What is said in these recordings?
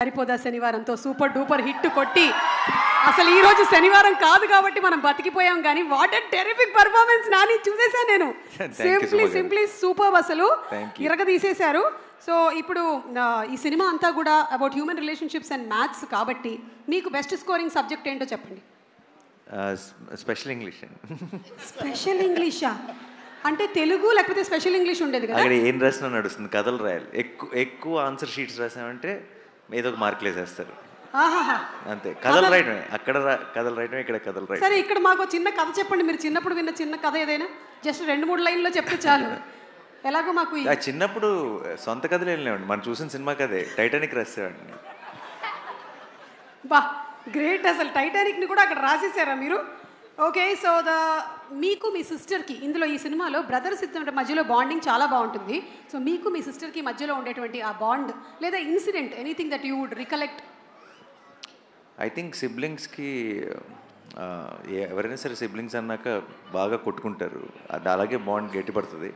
సరిపోదా శనివారంతో super duper hit కొట్టి అసలు ఈ రోజు శనివారం కాదు కాబట్టి మనం బతికిపోయాం కానీ what a terrific performance Nani చూసేసాను నేను సింప్లీ సూపర్ అసలు ఇరగదీసేశారు సో ఇప్పుడు ఈ సినిమా అంతా కూడా about human relationships and maths కాబట్టి మీకు బెస్ట్ స్కోరింగ్ సబ్జెక్ట్ ఏంటో చెప్పండి స్పెషల్ ఇంగ్లీషా అంటే తెలుగు లేకపోతే స్పెషల్ ఇంగ్లీష్ ఉండేది కదా అక్కడ ఏం రాసినా నడుస్తుంది కథలు రాయాలి ఎక్కువ ఆన్సర్ షీట్స్ రాసామంటే ఏదో ఒక మార్కులు వేసేస్తారు అంతే కథలు రాయటమే అక్కడ కథలు రాయటమే ఇక్కడ కథలు రాయటం సరే ఇక్కడ మాకు చిన్న కథ చెప్పండి మీరు చిన్నప్పుడు విన్న చిన్న కథ ఏదైనా జస్ట్ 2-3 లైన్లో చెప్తే చాలు ఎలాగో మాకు చిన్నప్పుడు సొంత కథలు ఏం లేవండి మనం చూసిన సినిమా కథే టైటానిక్ రాసేవాడిని బా గ్రేట్ అసలు టైటానిక్ని కూడా అక్కడ రాసేసారా మీరు ఓకే సో మీకు మీ సిస్టర్కి ఇందులో ఈ సినిమాలో బ్రదర్స్ ఇద్దరి మధ్యలో బాండింగ్ చాలా బాగుంటుంది సో మీకు మీ సిస్టర్కి మధ్యలో ఉండేటువంటి ఆ బాండ్ లేదా incident anything that you would recollect I think సిబ్లింగ్స్కి ఎవరైనా సరే సిబ్లింగ్స్ అన్నాక బాగా కొట్టుకుంటారు అది అలాగే బాండ్ గట్టిపడుతుంది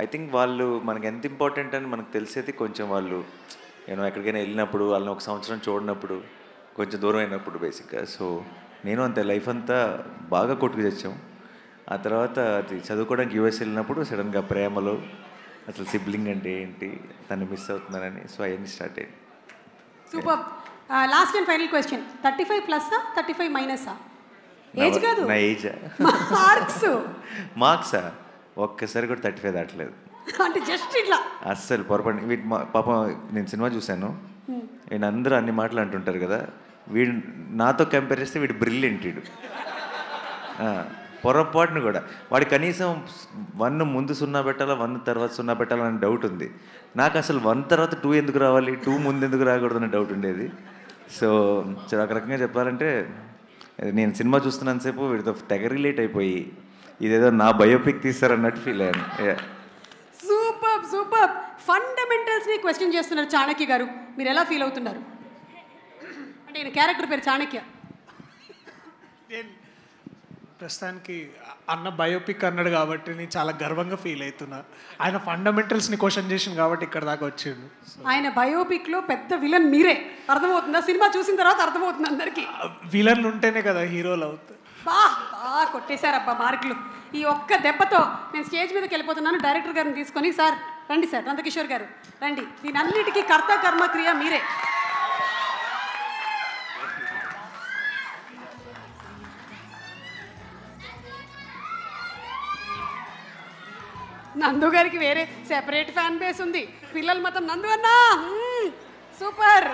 ఐ థింక్ వాళ్ళు మనకి ఎంత ఇంపార్టెంట్ అని మనకు తెలిసేది కొంచెం వాళ్ళు నేను ఎక్కడికైనా వెళ్ళినప్పుడు వాళ్ళని ఒక సంవత్సరం చూడనప్పుడు కొంచెం దూరం అయినప్పుడు బేసిక్గా సో నేను అంతే లైఫ్ అంతా బాగా కొట్టుకు తెచ్చాం ఆ తర్వాత అది చదువుకోవడానికి యూఎస్ వెళ్ళినప్పుడు సడన్గా ప్రేమలో అసలు సిబ్లింగ్ అంటే ఏంటి తను మిస్ అవుతున్నానని సో అవన్నీ స్టార్ట్ అయ్యింది super last and final question 35 ప్లస్సా 35 మైనసా ఏజ్ కాదు నా ఏజా మార్క్సా ఒక్కసారి కూడా 35 దాటలేదు అంటే జస్ట్ ఇట్లా అస్సలు పొరపాటు వీటి పాపం నేను సినిమా చూశాను వీడు అందరూ అన్ని మాటలు అంటుంటారు కదా వీడు నాతో కంపేర్ చేస్తే వీడు బ్రిలియంట్ వీడు పొరపాటును కూడా వాడు కనీసం 1 ముందు 0 పెట్టాలా 1 తర్వాత 0 పెట్టాలా అని డౌట్ ఉంది నాకు అసలు 1 తర్వాత 2 ఎందుకు రావాలి 2 ముందు ఎందుకు రాకూడదని డౌట్ ఉండేది సో ఒక రకంగా చెప్పాలంటే నేను సినిమా చూస్తున్నంతసేపు వీడితో తెగ రిలేట్ అయిపోయి ఇదేదో నా బయోపిక్ తీస్తారన్నట్టు ఫీల్ అయ్యాను సూపర్ సూపర్ ఫండమెంటల్స్ని క్వశ్చన్ చేస్తున్నారు చాణక్య గారు మీరు ఎలా ఫీల్ అవుతున్నారు అంటే ఈయన క్యారెక్టర్ పేరు చాణక్య ప్రస్తుతానికి అన్న బయోపిక్ అన్నాడు కాబట్టి నేను చాలా గర్వంగా ఫీల్ అవుతున్నా ఆయన ఫండమెంటల్స్ని క్వశ్చన్ చేసింది కాబట్టి ఇక్కడ దాకా వచ్చిండు ఆయన బయోపిక్లో పెద్ద విలన్ మీరే అర్థమవుతుందా సినిమా చూసిన తర్వాత అర్థమవుతుంది అందరికీ విలన్లు ఉంటేనే కదా హీరోలు అవుతారు బాగా కొట్టేశారబ్బా మార్కులు ఈ ఒక్క దెబ్బతో నేను స్టేజ్ మీదకి వెళ్ళిపోతున్నాను డైరెక్టర్ గారిని తీసుకొని సార్ రండి సార్ నందకిషోర్ గారు రండి దీని అన్నిటికీ కర్త కర్మ క్రియ మీరే నందు గారికి వేరే సెపరేట్ ఫ్యాన్ బేస్ ఉంది పిల్లలు మొత్తం నందు అన్నా సూపర్